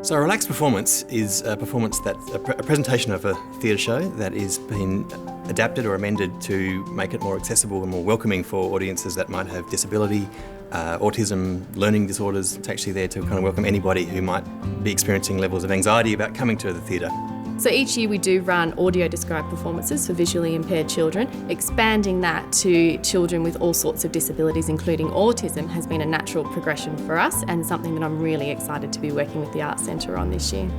So a relaxed performance is a performance that's a presentation of a theatre show that is been adapted or amended to make it more accessible and more welcoming for audiences that might have disability, autism, learning disorders. It's actually there to kind of welcome anybody who might be experiencing levels of anxiety about coming to the theatre. So each year we do run audio-described performances for visually impaired children. Expanding that to children with all sorts of disabilities, including autism, has been a natural progression for us and something that I'm really excited to be working with the Arts Centre on this year.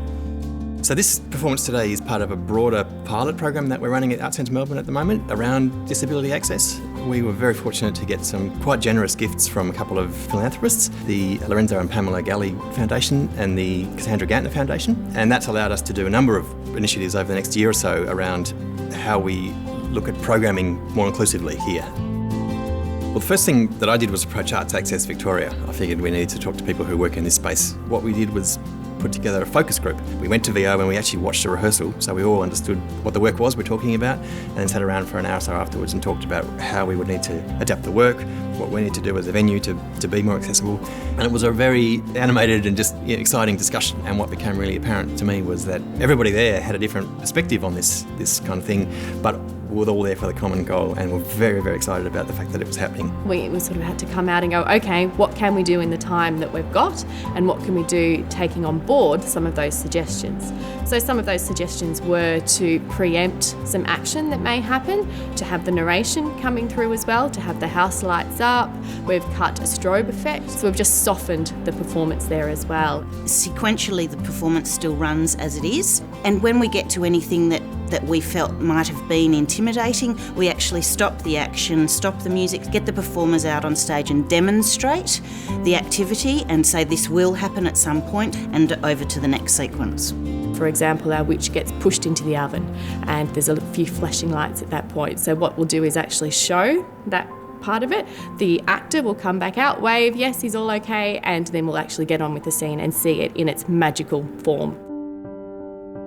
So this performance today is part of a broader pilot program that we're running at Arts Centre Melbourne at the moment around disability access. We were very fortunate to get some quite generous gifts from a couple of philanthropists, the Lorenzo and Pamela Galley Foundation and the Cassandra Gantner Foundation, and that's allowed us to do a number of initiatives over the next year or so around how we look at programming more inclusively here. Well, the first thing that I did was approach Arts Access Victoria. I figured we needed to talk to people who work in this space. What we did was put together a focus group. We went to VO and we actually watched a rehearsal, so we all understood what the work was we're talking about, and then sat around for an hour or so afterwards and talked about how we would need to adapt the work, what we need to do as a venue to be more accessible. And it was a very animated and just exciting discussion, and what became really apparent to me was that everybody there had a different perspective on this kind of thing, but we were all there for the common goal, and we're very, very excited about the fact that it was happening. We sort of had to come out and go, okay, what can we do in the time that we've got, and what can we do taking on board some of those suggestions? So some of those suggestions were to preempt some action that may happen, to have the narration coming through as well, to have the house lights up. We've cut a strobe effect, so we've just softened the performance there as well. Sequentially, the performance still runs as it is, and when we get to anything that we felt might have been intimidating, we actually stop the action, stop the music, get the performers out on stage and demonstrate the activity and say this will happen at some point, and over to the next sequence. For example, our witch gets pushed into the oven and there's a few flashing lights at that point. So what we'll do is actually show that part of it. The actor will come back out, wave, yes, he's all okay, and then we'll actually get on with the scene and see it in its magical form.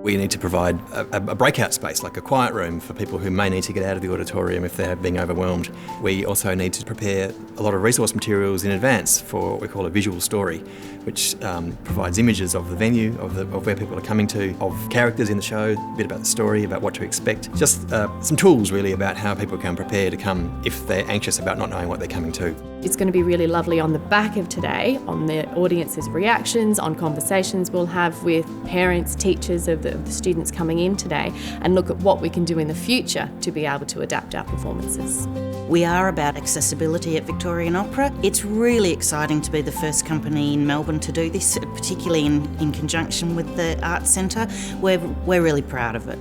We need to provide a breakout space, like a quiet room for people who may need to get out of the auditorium if they're being overwhelmed. We also need to prepare a lot of resource materials in advance for what we call a visual story, which provides images of the venue, of where people are coming to, of characters in the show, a bit about the story, about what to expect. Just some tools really about how people can prepare to come if they're anxious about not knowing what they're coming to. It's going to be really lovely on the back of today, on the audience's reactions, on conversations we'll have with parents, teachers of the students coming in today, and look at what we can do in the future to be able to adapt our performances. We are about accessibility at Victorian Opera. It's really exciting to be the first company in Melbourne to do this, particularly in conjunction with the Arts Centre. We're really proud of it.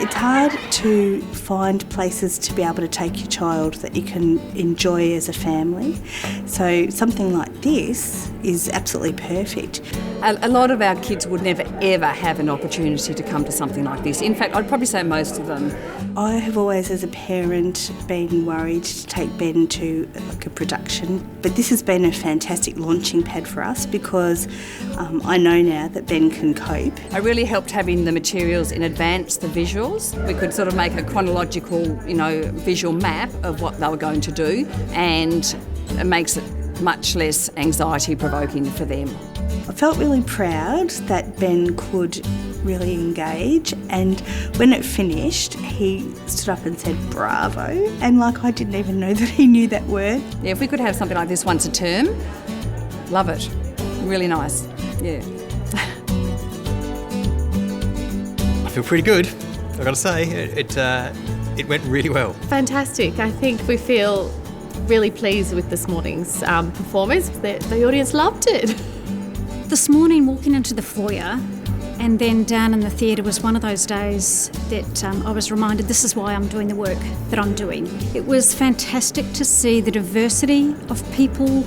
It's hard to find places to be able to take your child that you can enjoy as a family. So something like this is absolutely perfect. A lot of our kids would never ever have an opportunity to come to something like this. In fact, I'd probably say most of them. I have always, as a parent, been worried to take Ben to a production, but this has been a fantastic launching pad for us because I know now that Ben can cope. It really helped having the materials in advance, the visuals. We could sort of make a chronological, visual map of what they were going to do, and it makes it much less anxiety-provoking for them. I felt really proud that Ben could really engage, and when it finished he stood up and said bravo, and I didn't even know that he knew that word. Yeah, if we could have something like this once a term, love it. Really nice, yeah. I feel pretty good, I've got to say. It went really well. Fantastic. I think we feel really pleased with this morning's performance. The audience loved it. This morning, walking into the foyer and then down in the theatre was one of those days that I was reminded this is why I'm doing the work that I'm doing. It was fantastic to see the diversity of people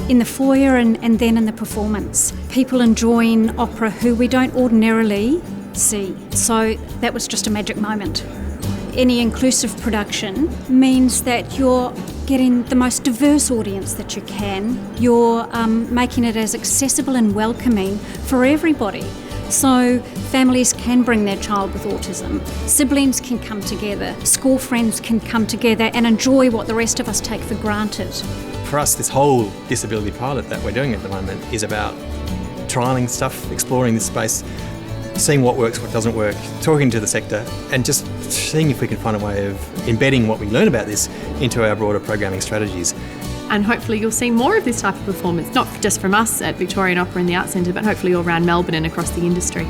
in the foyer and then in the performance. People enjoying opera who we don't ordinarily see. So that was just a magic moment. Any inclusive production means that you're getting the most diverse audience that you can. You're making it as accessible and welcoming for everybody. So families can bring their child with autism, siblings can come together, school friends can come together and enjoy what the rest of us take for granted. For us, this whole disability pilot that we're doing at the moment is about trialling stuff, exploring this space, seeing what works, what doesn't work, talking to the sector, and just seeing if we can find a way of embedding what we learn about this into our broader programming strategies. And hopefully you'll see more of this type of performance, not just from us at Victorian Opera and the Arts Centre, but hopefully all around Melbourne and across the industry.